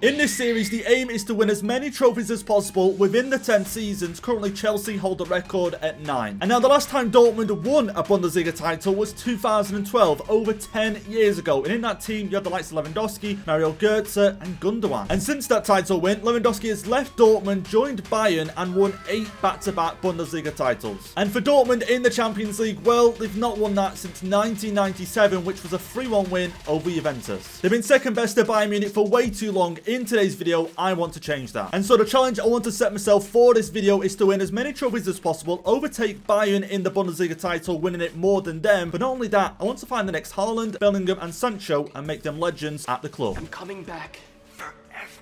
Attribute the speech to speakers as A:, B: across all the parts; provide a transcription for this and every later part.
A: In this series, the aim is to win as many trophies as possible within the 10 seasons. Currently, Chelsea hold the record at 9. And now, the last time Dortmund won a Bundesliga title was 2012, over 10 years ago. And in that team, you had the likes of Lewandowski, Mario Götze, and Gundogan. And since that title win, Lewandowski has left Dortmund, joined Bayern, and won 8 back-to-back Bundesliga titles. And for Dortmund in the Champions League, well, they've not won that since 1997, which was a 3-1 win over Juventus. They've been second best to Bayern Munich for way too long. In today's video, I want to change that. And so the challenge I want to set myself for this video is to win as many trophies as possible, overtake Bayern in the Bundesliga title, winning it more than them. But not only that, I want to find the next Haaland, Bellingham, and Sancho and make them legends at the club.
B: I'm coming back for everything.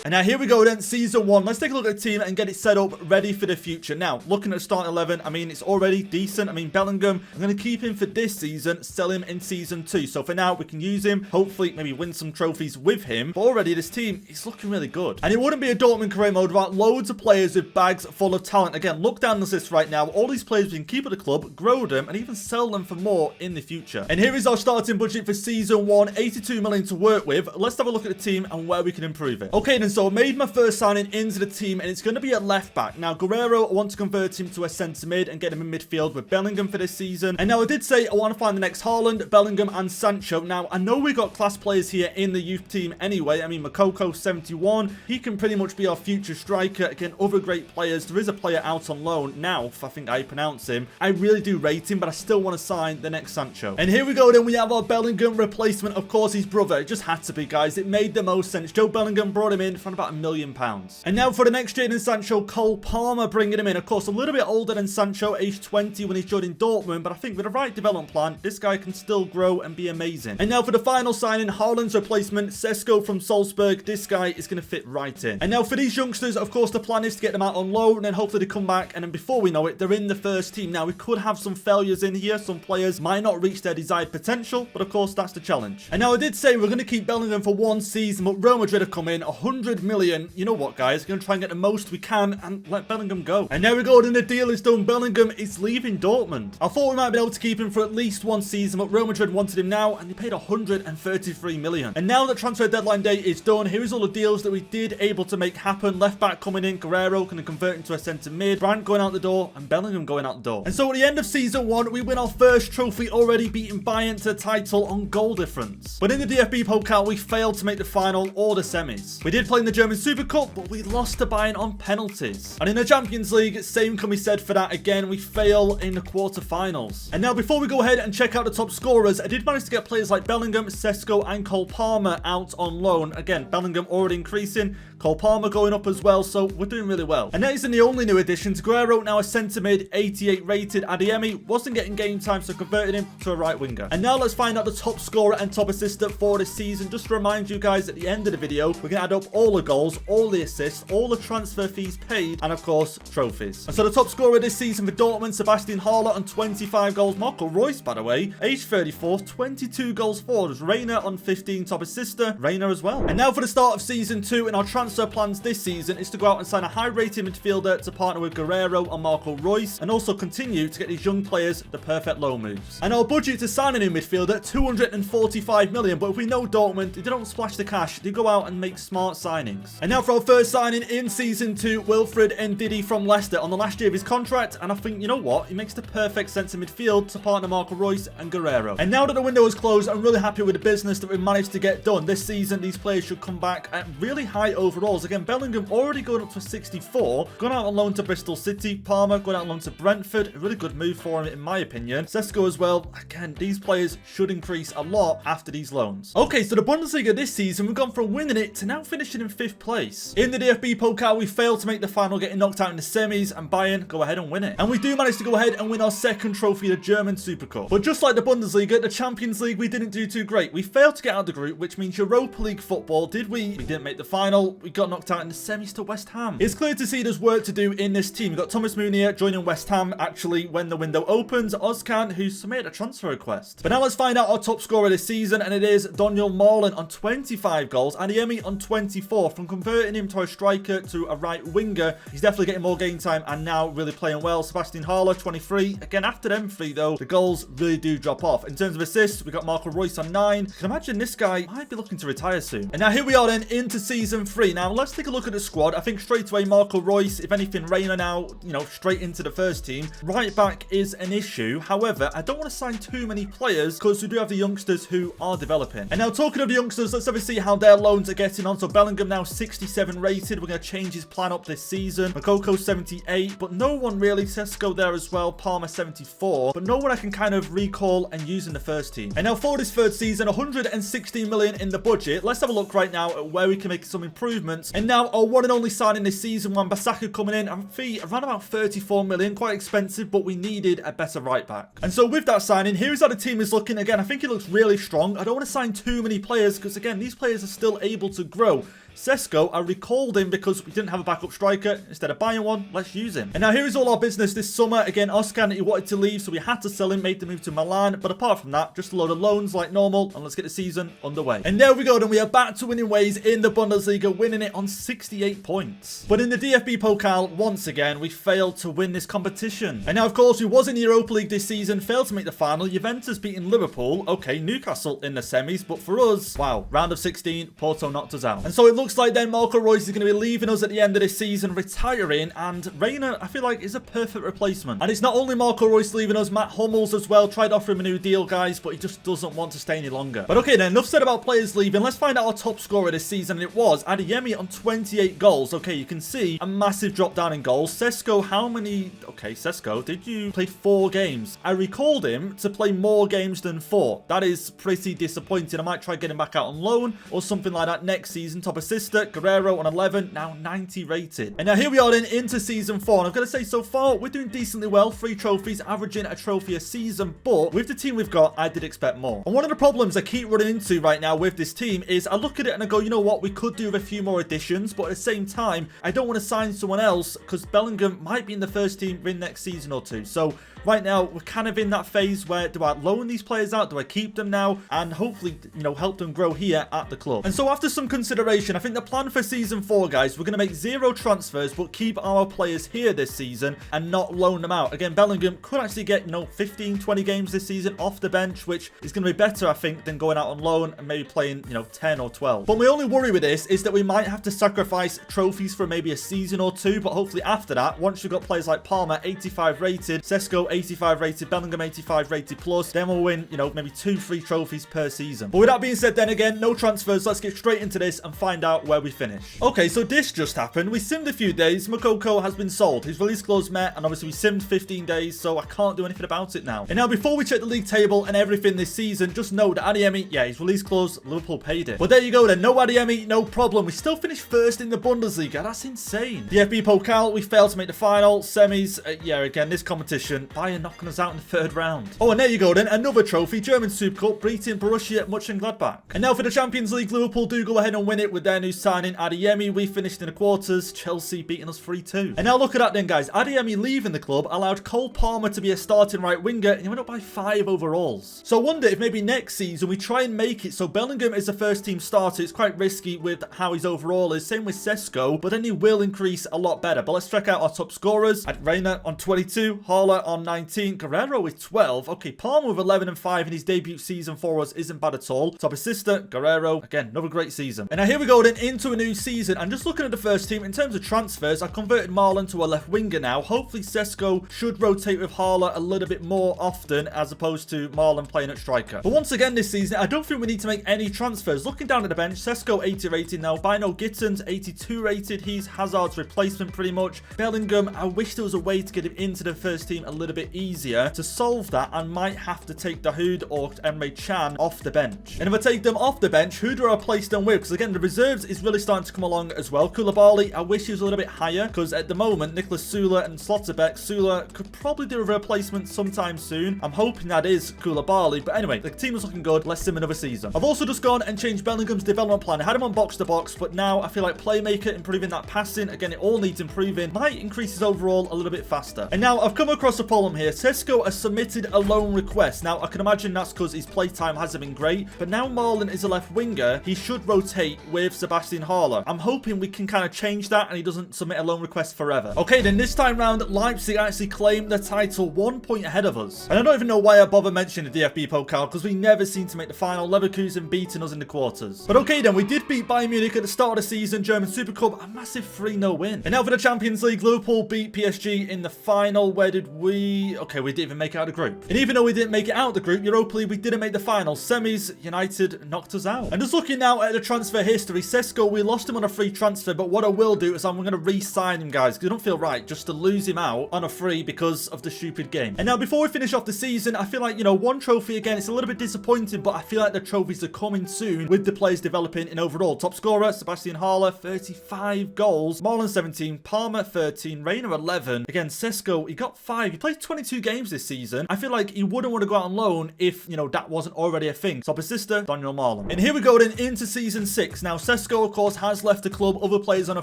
A: And now here we go then, Season 1. Let's take a look at the team and get it set up, ready for the future. Now, looking at starting 11, I mean, it's already decent. I mean, Bellingham, I'm going to keep him for this season, sell him in Season 2. So for now, we can use him, hopefully maybe win some trophies with him. But already, this team is looking really good. And it wouldn't be a Dortmund Career Mode without loads of players with bags full of talent. Again, look down this list right now. All these players we can keep at the club, grow them, and even sell them for more in the future. And here is our starting budget for Season 1, 82 million to work with. Let's have a look at the team and where we can improve it. Okay, then, so I made my first signing into the team, and it's going to be at left back. Now, Guerrero, I want to convert him to a centre mid and get him in midfield with Bellingham for this season. And now I did say I want to find the next Haaland, Bellingham, and Sancho. Now, I know we got class players here in the youth team anyway. I mean, Makoko, 71. He can pretty much be our future striker. Again, other great players. There is a player out on loan now, if I think I pronounce him. I really do rate him, but I still want to sign the next Sancho. And here we go then. We have our Bellingham replacement. Of course, his brother. It just had to be, guys. It made the most sense. Joe Bellingham brought him in for about £1 million. And now for the next Jadon Sancho, Cole Palmer bringing him in. Of course, a little bit older than Sancho, age 20 when he's joining Dortmund, but I think with the right development plan, this guy can still grow and be amazing. And now for the final signing, Haaland's replacement, Sesko from Salzburg. This guy is going to fit right in. And now for these youngsters, of course, the plan is to get them out on loan and then hopefully they come back. And then before we know it, they're in the first team. Now, we could have some failures in here. Some players might not reach their desired potential, but of course, that's the challenge. And now I did say we're going to keep Bellingham for one season, but Real Madrid have come in, 100 million. You know what, guys? We're going to try and get the most we can and let Bellingham go. And there we go, then the deal is done. Bellingham is leaving Dortmund. I thought we might be able to keep him for at least one season, but Real Madrid wanted him now, and they paid 133 million. And now that transfer deadline day is done, here is all the deals that we did able to make happen. Left back coming in, Guerrero going to convert into a centre mid, Brandt going out the door, and Bellingham going out the door. And so at the end of Season 1, we win our first trophy, already beating Bayern to the title on goal difference. But in the DFB Pokal, we failed to make the final or the semis. We did play in the German Super Cup, but we lost to Bayern on penalties. And in the Champions League, same can be said for that again. We fail in the quarterfinals. And now before we go ahead and check out the top scorers, I did manage to get players like Bellingham, Sesko, and Cole Palmer out on loan. Again, Bellingham already increasing, Cole Palmer going up as well, so we're doing really well. And that isn't the only new additions. Guerrero now a centre mid, 88 rated. Adeyemi wasn't getting game time, so converted him to a right winger. And now let's find out the top scorer and top assister for this season. Just to remind you guys, at the end of the video, we're going to add up all the goals, all the assists, all the transfer fees paid, and of course, trophies. And so the top scorer this season for Dortmund, Sebastian Haller on 25 goals. Marco Reus, by the way, age 34, 22 goals for. There's Reina on 15, top assister, Reina as well. And now for the start of Season 2, and our transfer plans this season is to go out and sign a high-rated midfielder to partner with Guerrero and Marco Reus, and also continue to get these young players the perfect loan moves. And our budget to sign a new midfielder, 245 million, but if we know Dortmund, they don't splash the cash, they go out and make smart signings. And now for our first signing in Season 2, Wilfred Ndidi from Leicester on the last year of his contract, and I think, you know what, he makes the perfect centre midfield to partner Marco Reus and Guerrero. And now that the window is closed, I'm really happy with the business that we've managed to get done. This season, these players should come back at really high overalls. Again, Bellingham already going up to 64, gone out on loan to Bristol City, Palmer going out on loan to Brentford, a really good move for him in my opinion. Sesko as well. Again, these players should increase a lot after these loans. Okay, so the Bundesliga this season, we've gone from winning it to now finishing in 5th place. In the DFB Pokal, we failed to make the final, getting knocked out in the semis, and Bayern go ahead and win it. And we do manage to go ahead and win our second trophy, the German Super Cup. But just like the Bundesliga, the Champions League, we didn't do too great. We failed to get out of the group, which means Europa League football, we didn't make the final. We got knocked out in the semis to West Ham. It's clear to see there's work to do in this team. We've got Thomas Munier joining West Ham, actually, when the window opens. Ozcan, who submitted a transfer request. But now let's find out our top scorer this season, and it is Daniel Marlin on 25 goals, Adeyemi on 24. From converting him to a striker to a right winger, he's definitely getting more game time and now really playing well. Sebastian Haller, 23. Again, after them three, though, the goals really do drop off. In terms of assists, we got Marco Reus on 9. I can imagine this guy might be looking to retire soon. And now here we are then into season 3. Now let's take a look at the squad. I think straight away Marco Reus, if anything, Reina now, straight into the first team. Right back is an issue. However, I don't want to sign too many players because we do have the youngsters who are developing. And now talking of the youngsters, let's have a see how their loans are getting on. So Bellingham now 67 rated. We're going to change his plan up this season. Makoko 78, but no one really. Sesko there as well. Palmer 74, but no one I can kind of recall and use in the first team. And now for this third season, 116 million in the budget. Let's have a look right now at where we can make some improvements. And now our one and only signing this season, Wan-Bissaka coming in, and fee around about 34 million. Quite expensive, but we needed a better right back. And so with that signing, here's how the team is looking. Again, I think it looks really strong. I don't want to sign too many players because, again, these players are still able to grow. Sesko, I recalled him because we didn't have a backup striker. Instead of buying one, let's use him. And now here is all our business this summer. Again, Ozcan, he wanted to leave, so we had to sell him, made the move to Milan. But apart from that, just a load of loans like normal, and let's get the season underway. And there we go, then we are back to winning ways in the Bundesliga, winning it on 68 points. But in the DFB Pokal, once again, we failed to win this competition. And now, of course, we was in the Europa League this season, failed to make the final. Juventus beating Liverpool. Okay, Newcastle in the semis, but for us, wow, round of 16, Porto knocked us out. And so it looks like then Marco Reus is going to be leaving us at the end of this season, retiring, and Reina, I feel like, is a perfect replacement. And it's not only Marco Reus leaving us, Matt Hummels as well. Tried offering him a new deal, guys, but he just doesn't want to stay any longer. But okay then, enough said about players leaving. Let's find out our top scorer this season, and it was Adeyemi on 28 goals. Okay, you can see a massive drop down in goals. Sesko, how many? Okay, Sesko, did you play 4 games? I recalled him to play more games than 4. That is pretty disappointing. I might try getting back out on loan or something like that next season. Top assister, Guerrero on 11, now 90 rated. And now here we are then into season 4. And I've got to say, so far, we're doing decently well. 3 trophies, averaging a trophy a season. But with the team we've got, I did expect more. And one of the problems I keep running into right now with this team is I look at it and I go, you know what? We could do with a few more additions. But at the same time, I don't want to sign someone else because Bellingham might be in the first team in next season or 2. So right now, we're kind of in that phase where do I loan these players out? Do I keep them now? And hopefully, help them grow here at the club. And so after some consideration, I think the plan for season 4, guys, we're going to make 0 transfers, but keep our players here this season and not loan them out. Again, Bellingham could actually get, 15, 20 games this season off the bench, which is going to be better, I think, than going out on loan and maybe playing, 10 or 12. But my only worry with this is that we might have to sacrifice trophies for maybe a season or 2, but hopefully after that, once you've got players like Palmer, 85 rated, Sesko, 85 rated, Bellingham 85 rated plus, then we'll win, maybe 2-3 trophies per season. But with that being said, then again, no transfers. Let's get straight into this and find out where we finish. Okay, so this just happened. We simmed a few days. Makoko has been sold. His release clause met, and obviously we simmed 15 days, so I can't do anything about it now. And now, before we check the league table and everything this season, just know that Adeyemi, yeah, his release clause, Liverpool paid it. But there you go then. No Adeyemi, no problem. We still finished first in the Bundesliga. That's insane. The FB Pokal, we failed to make the final. Semis, yeah, again, this competition, Bayern knocking us out in the 3rd round. Oh, and there you go then. Another trophy. German Super Cup, beating Borussia Mönchengladbach. And now for the Champions League, Liverpool do go ahead and win it with their new signing, Adeyemi. We finished in the quarters. Chelsea beating us 3-2. And now look at that then, guys. Adeyemi leaving the club allowed Cole Palmer to be a starting right winger, and he went up by 5 overalls. So I wonder if maybe next season we try and make it so Bellingham is a first team starter. It's quite risky with how his overall is. Same with Sesko, but then he will increase a lot better. But let's check out our top scorers. At Reina on 22, Haller on 19, Guerrero with 12. Okay, Palmer with 11 and 5 in his debut season for us isn't bad at all. Top assistant, Guerrero, again, another great season. And now here we go then into a new season. And just looking at the first team, in terms of transfers, I converted Marlon to a left winger now. Hopefully Sesko should rotate with Haller a little bit more often as opposed to Marlon playing at striker. But once again this season, I don't think we need to make any transfers. Looking down at the bench, Sesko 80 rated now. Bino Gittens 82 rated. He's Hazard's replacement pretty much. Bellingham, I wish there was a way to get him into the first team a little bit bit easier. To solve that, I might have to take Dahoud or Emre Can off the bench. And if I take them off the bench, who do I replace them with? Because again, the reserves is really starting to come along as well. Koulibaly, I wish he was a little bit higher, because at the moment, Nicholas Sula and Slotterbeck, Sula could probably do a replacement sometime soon. I'm hoping that is Koulibaly. But anyway, the team is looking good. Let's sim another season. I've also just gone and changed Bellingham's development plan. I had him on box to box, but now I feel like playmaker, improving that passing. Again, it all needs improving. Might increase his overall a little bit faster. And now I've come across a problem here. Sesko has submitted a loan request. Now, I can imagine that's because his playtime hasn't been great. But now Marlon is a left winger. He should rotate with Sebastian Haller. I'm hoping we can kind of change that and he doesn't submit a loan request forever. Okay, then this time round, Leipzig actually claimed the title 1 point ahead of us. And I don't even know why I bother mentioning the DFB Pokal, because we never seem to make the final. Leverkusen beating us in the quarters. But okay then, we did beat Bayern Munich at the start of the season. German Super Cup, a massive 3-0 win. And now for the Champions League, Liverpool beat PSG in the final. Where did we... Okay, we didn't even make it out of the group. And even though we didn't make it out of the group, Europa League, we didn't make the final. Semis, United knocked us out. And just looking now at the transfer history, Sesko, we lost him on a free transfer, but what I will do is I'm going to re-sign him, guys, because I don't feel right just to lose him out on a free because of the stupid game. And now before we finish off the season, I feel like, you know, one trophy again, it's a little bit disappointing, but I feel like the trophies are coming soon with the players developing in overall. Top scorer, Sebastian Haller, 35 goals. Marlon, 17. Palmer, 13. Reina, 11. Again, Sesko, he got 5. He played 22 games this season. I feel like he wouldn't want to go out on loan if, you know, that wasn't already a thing. Top assistant, Daniel Marlon. And here we go then into season 6. Now, Sesko, of course, has left the club. Other players on a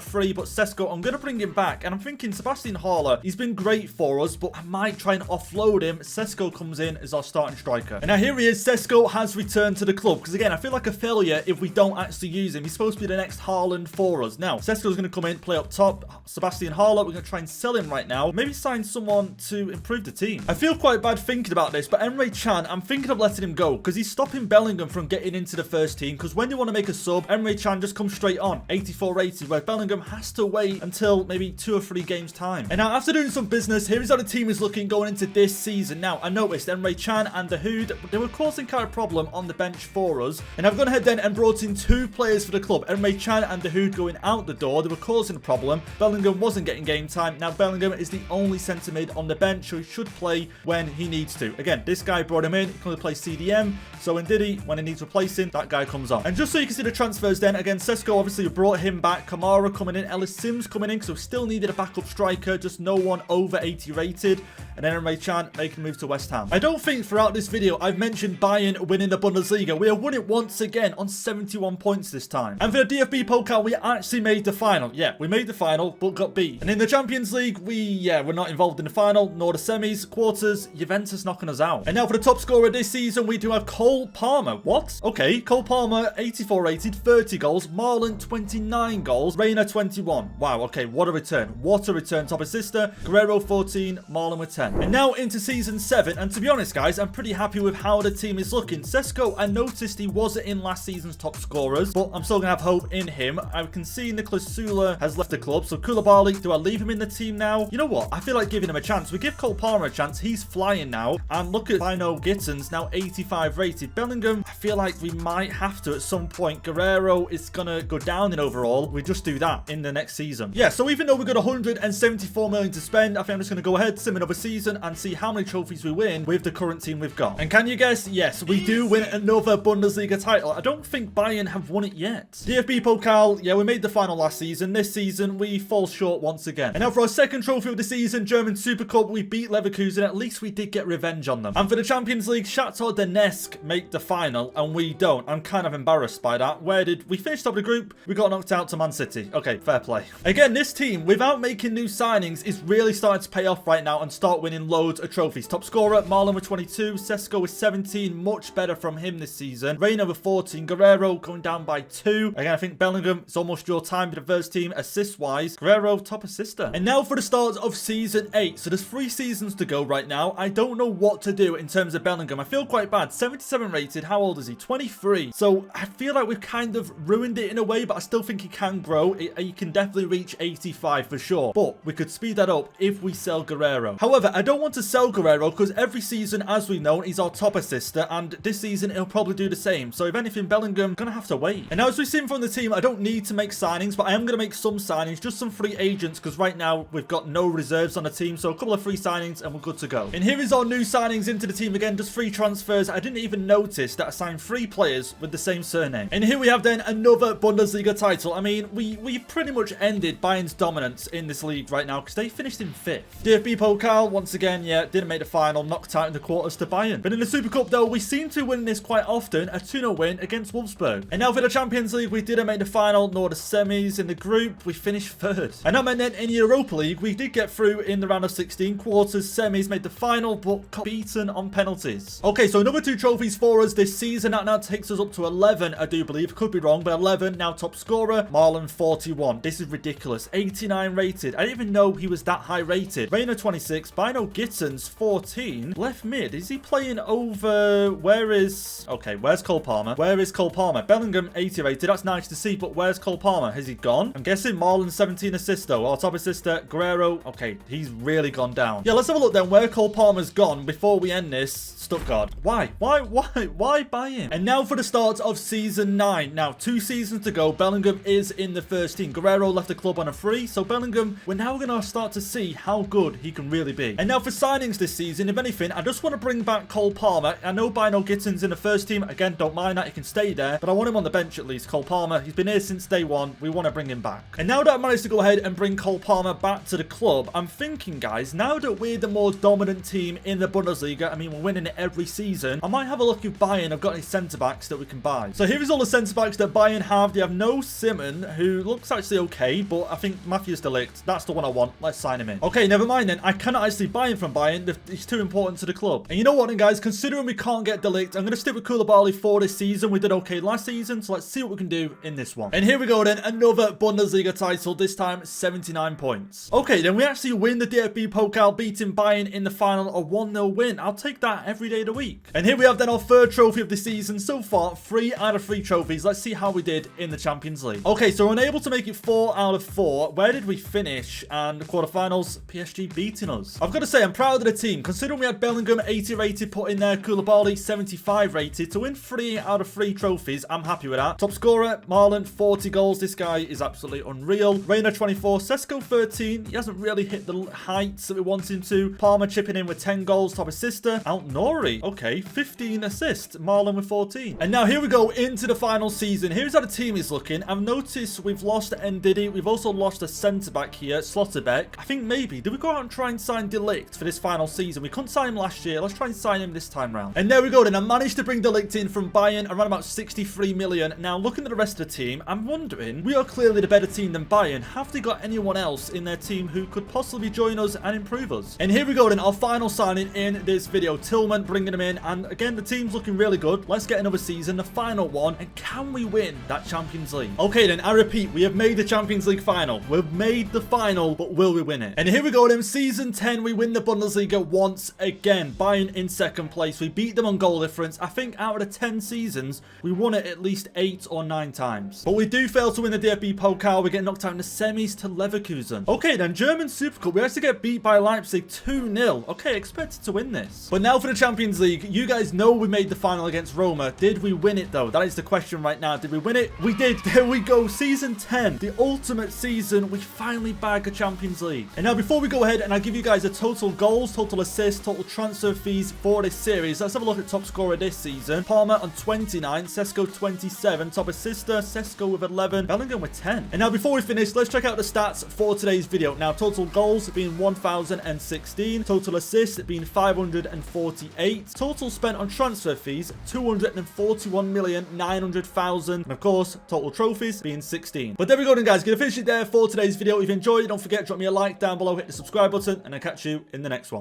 A: free, but Sesko, I'm going to bring him back. And I'm thinking Sebastian Haller, he's been great for us, but I might try and offload him. Sesko comes in as our starting striker. And now here he is. Sesko has returned to the club. Because again, I feel like a failure if we don't actually use him. He's supposed to be the next Haaland for us. Now, Sesko's going to come in, play up top. Sebastian Haller, we're going to try and sell him right now. Maybe sign someone to improve the team. I feel quite bad thinking about this, but Emre Can, I'm thinking of letting him go because he's stopping Bellingham from getting into the first team. Because when you want to make a sub, Emre Can just comes straight on. 84 rated, where Bellingham has to wait until maybe 2 or 3 games time. And now after doing some business, here is how the team is looking going into this season. Now, I noticed Emre Can and Dahoud, they were causing kind of problem on the bench for us. And I've gone ahead then and brought in 2 players for the club. Emre Can and Dahoud going out the door. They were causing a problem. Bellingham wasn't getting game time. Now Bellingham is the only centre mid on the bench, so he should play when he needs to. Again, this guy brought him in. He can only play CDM. So in Diddy, when he needs replacing, that guy comes on. And just so you can see the transfers then, again, Sesko obviously brought him back. Kamara coming in. Ellis Sims coming in, because we still needed a backup striker. Just no one over 80 rated. And then Emre Can making a move to West Ham. I don't think throughout this video I've mentioned Bayern winning the Bundesliga. We have won it once again on 71 points this time. And for the DFB Pokal, we actually made the final. Yeah, we made the final, but got beat. And in the Champions League, we're not involved in the final, nor the semis, quarters. Juventus knocking us out. And now for the top scorer this season, we do have Cole Palmer. What? Okay, Cole Palmer, 84 rated, 30 goals. Marlon, 29 goals. Reina, 21. Wow, okay, what a return. What a return. Top assister, Guerrero, 14. Marlon with 10. And now into season 7. And to be honest, guys, I'm pretty happy with how the team is looking. Sesko, I noticed he wasn't in last season's top scorers, but I'm still going to have hope in him. I can see Nicholas Sula has left the club. So Koulibaly, do I leave him in the team now? You know what? I feel like giving him a chance. We give Cole Palmer a chance. He's flying now. And look at Bino Gittens, now 85 rated. Bellingham, I feel like we might have to at some point. Guerrero is going to go down in overall. We just do that in the next season. Yeah, so even though we've got 174 million to spend, I think I'm just going to go ahead, sim another season and see how many trophies we win with the current team we've got. And can you guess? Yes, we do win another Bundesliga title. I don't think Bayern have won it yet. DFB Pokal, yeah, we made the final last season. This season, we fall short once again. And now for our second trophy of the season, German Super Cup, we beat Leverkusen. At least we did get revenge on them. And for the Champions League, Shakhtar Donetsk make the final, and we don't. I'm kind of embarrassed by that. Where did we finish top of the group? We got knocked out to Man City. Okay, fair play. Again, this team, without making new signings, is really starting to pay off right now and start winning loads of trophies. Top scorer, Marlon with 22. Sesko with 17. Much better from him this season. Reina with 14. Guerrero going down by 2. Again, I think Bellingham, it's almost your time for the first team assist-wise. Guerrero, top assister. And now for the start of season 8. So there's 3 seasons to go right now. I don't know what to do in terms of Bellingham. I feel quite bad. 77 rated. How old is he? 23. So I feel like we've kind of ruined it in a way, but I still think he can grow. He can definitely reach 85 for sure. But we could speed that up if we sell Guerrero. However, I don't want to sell Guerrero because every season, as we've known, he's our top assister. And this season, he'll probably do the same. So if anything, Bellingham going to have to wait. And now as we've seen from the team, I don't need to make signings, but I am going to make some signings, just some free agents, because right now we've got no reserves on the team. So a couple of free signings points, and we're good to go. And here is our new signings into the team again, just 3 transfers. I didn't even notice that I signed 3 players with the same surname. And here we have then another Bundesliga title. I mean, we've pretty much ended Bayern's dominance in this league right now because they finished in 5th. DFB Pokal, once again, yeah, didn't make the final, knocked out in the quarters to Bayern. But in the Super Cup, though, we seem to win this quite often, a 2-0 win against Wolfsburg. And now for the Champions League, we didn't make the final nor the semis. In the group, we finished 3rd. And that meant then in Europa League, we did get through in the round of 16, quarters, semis, made the final, but got beaten on penalties. Okay, so another 2 trophies for us this season. That now takes us up to 11, I do believe. Could be wrong, but 11. Now top scorer, Marlon 41. This is ridiculous. 89 rated. I didn't even know he was that high rated. Reina 26, Bino Gittens 14. Left mid. Is he playing over... Where is... Okay, where's Cole Palmer? Where is Cole Palmer? Bellingham 80 rated. That's nice to see, but where's Cole Palmer? Has he gone? I'm guessing Marlon 17 assists though. Our top assister, Guerrero. Okay, he's really gone down. Yeah, let's have a look then where Cole Palmer's gone before we end this. Stuttgart. Why buy him? And now for the start of season 9. Now 2 seasons to go. Bellingham is in the first team. Guerrero left the club on a free, so Bellingham, we're now going to start to see how good he can really be. And now for signings this season, if anything, I just want to bring back Cole Palmer. I know Bino Gittens in the first team. Again, don't mind that. He can stay there, but I want him on the bench at least. Cole Palmer, he's been here since day 1. We want to bring him back. And now that I've managed to go ahead and bring Cole Palmer back to the club, I'm thinking, guys, now that we're the more dominant team in the Bundesliga, I mean, we're winning it every season, I might have a look if Bayern have got any centre-backs that we can buy. So here is all the centre-backs that Bayern have. They have no Simon, who looks actually okay, but I think Matthews de Ligt, that's the one I want. Let's sign him in. Okay, never mind then. I cannot actually buy him from Bayern. He's too important to the club. And you know what then, guys? Considering we can't get de Ligt, I'm going to stick with Koulibaly for this season. We did okay last season, so let's see what we can do in this one. And here we go then. Another Bundesliga title, this time 79 points. Okay, then we actually win the DFB Pokal, beating Bayern in the final, a 1-0 win. I'll take that every day of the week. And here we have then our 3rd trophy of the season. So far, 3 out of 3 trophies. Let's see how we did in the Champions League. Okay, so we're unable to make it 4 out of 4. Where did we finish? And the quarterfinals, PSG beating us. I've got to say, I'm proud of the team. Considering we had Bellingham 80 rated put in there, Koulibaly 75 rated. To win 3 out of 3 trophies, I'm happy with that. Top scorer, Marlon, 40 goals. This guy is absolutely unreal. Reina 24, Sesko 13. He hasn't really hit the heights that we want him to. Palmer chipping in with 10 goals. Top assister, Nori. Okay, 15 assists. Marlon with 14. And now here we go into the final season. Here's how the team is looking. I've noticed we've lost Ndidi. We've also lost a centre-back here, Slotterbeck. I think maybe, did we go out and try and sign de Ligt for this final season? We couldn't sign him last year. Let's try and sign him this time round. And there we go then. I managed to bring de Ligt in from Bayern around about 63 million. Now, looking at the rest of the team, I'm wondering, we are clearly the better team than Bayern. Have they got anyone else in their team who could possibly join us and improve us? And here we go then, our final signing in this video. Tillman, bringing him in. And again, the team's looking really good. Let's get another season, the final one. And can we win that Champions League? Okay then, I repeat, we have made the Champions League final. We've made the final, but will we win it? And here we go then, season 10, we win the Bundesliga once again. Bayern in 2nd place. We beat them on goal difference. I think out of the 10 seasons, we won it at least 8 or 9 times. But we do fail to win the DFB Pokal. We get knocked out in the semis to Leverkusen. Okay then, German Super Cup, we actually get beat by Leipzig 2-0. Okay, expected to win this. But now for the Champions League, you guys know we made the final against Roma. Did we win it though? That is the question right now. Did we win it? We did. There we go. Season 10, the ultimate season. We finally bag a Champions League. And now before we go ahead and I give you guys a total goals, total assists, total transfer fees for this series, let's have a look at top scorer this season. Palmer on 29, Sesko 27, top assister, Sesko with 11, Bellingham with 10. And now before we finish, let's check out the stats for today's video. Now total goals being 1,016, total assists being 548, total spent on transfer fees 241,900,000, and of course total trophies being 16. But there we go then, guys. Gonna finish it there for today's video. If you enjoyed it, don't forget to drop me a like down below, hit the subscribe button, and I'll catch you in the next one.